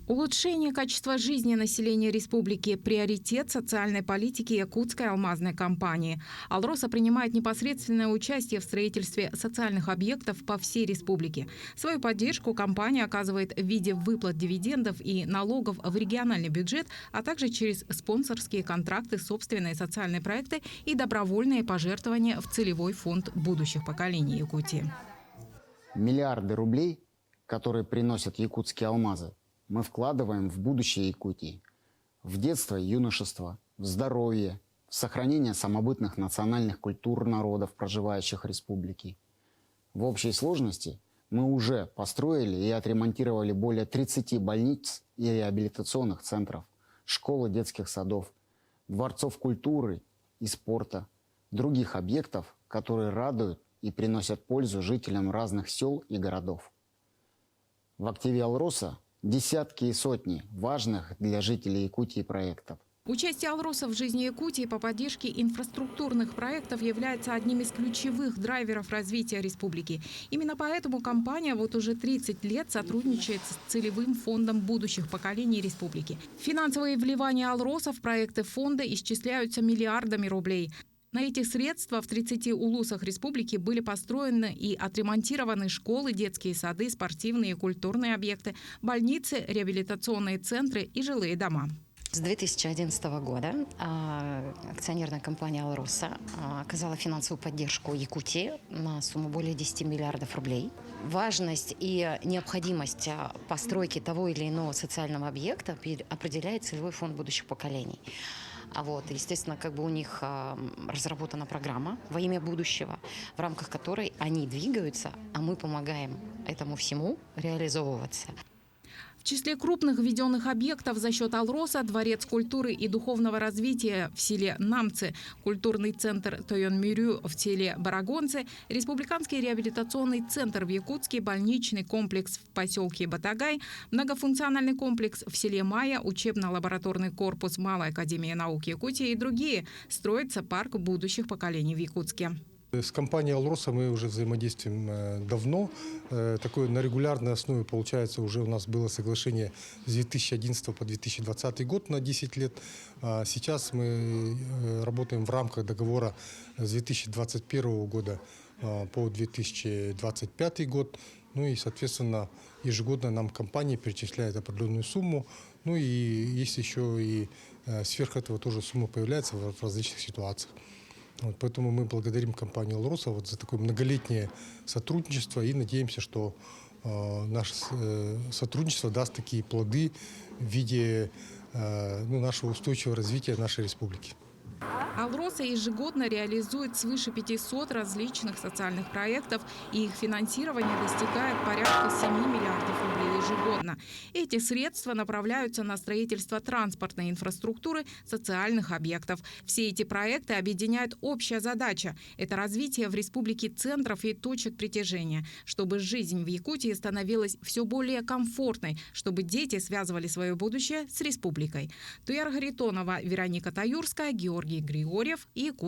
Улучшение качества жизни населения республики – приоритет социальной политики Якутской алмазной компании. «Алроса» принимает непосредственное участие в строительстве социальных объектов по всей республике. Свою поддержку компания оказывает в виде выплат дивидендов и налогов в региональный бюджет, а также через спонсорские контракты, собственные социальные проекты и добровольные пожертвования в целевой фонд будущих поколений Якутии. Миллиарды рублей, которые приносят якутские алмазы, мы вкладываем в будущее Якутии, в детство и юношество, в здоровье, в сохранение самобытных национальных культур народов, проживающих в республике. В общей сложности мы уже построили и отремонтировали более 30 больниц и реабилитационных центров, школ и детских садов, дворцов культуры и спорта, других объектов, которые радуют и приносят пользу жителям разных сел и городов. В активе «Алроса» десятки и сотни важных для жителей Якутии проектов. Участие «Алроса» в жизни Якутии по поддержке инфраструктурных проектов является одним из ключевых драйверов развития республики. Именно поэтому компания вот уже 30 лет сотрудничает с целевым фондом будущих поколений республики. Финансовые вливания «Алроса» в проекты фонда исчисляются миллиардами рублей. На эти средства в 30 улусах республики были построены и отремонтированы школы, детские сады, спортивные и культурные объекты, больницы, реабилитационные центры и жилые дома. С 2011 года акционерная компания «Алроса» оказала финансовую поддержку Якутии на сумму более 10 миллиардов рублей. Важность и необходимость постройки того или иного социального объекта определяет целевой фонд будущих поколений. Естественно, у них разработана программа во имя будущего, в рамках которой они двигаются, а мы помогаем этому всему реализовываться. В числе крупных введенных объектов за счет «Алроса» Дворец культуры и духовного развития в селе Намцы, культурный центр Тойон-Мирю в селе Барагонцы, республиканский реабилитационный центр в Якутске, больничный комплекс в поселке Батагай, многофункциональный комплекс в селе Майя, учебно-лабораторный корпус Малой академии наук Якутии и другие. Строится парк будущих поколений в Якутске. С компанией «Алроса» мы уже взаимодействуем давно. Такое на регулярной основе, получается, уже у нас было соглашение с 2011 по 2020 год на 10 лет. Сейчас мы работаем в рамках договора с 2021 года по 2025 год. Соответственно, ежегодно нам компания перечисляет определенную сумму. И есть еще и сверх этого тоже сумма появляется в различных ситуациях. Поэтому мы благодарим компанию «Алроса» за такое многолетнее сотрудничество и надеемся, что наше сотрудничество даст такие плоды в виде нашего устойчивого развития нашей республики. «Алроса» ежегодно реализует свыше 500 различных социальных проектов, и их финансирование достигает порядка 7 миллиардов рублей ежегодно. Эти средства направляются на строительство транспортной инфраструктуры, социальных объектов. Все эти проекты объединяют общая задача – это развитие в республике центров и точек притяжения, чтобы жизнь в Якутии становилась все более комфортной, чтобы дети связывали свое будущее с республикой. Туяр Харитонова, Вероника Таюрская, Георгий Григорьев, Якутск.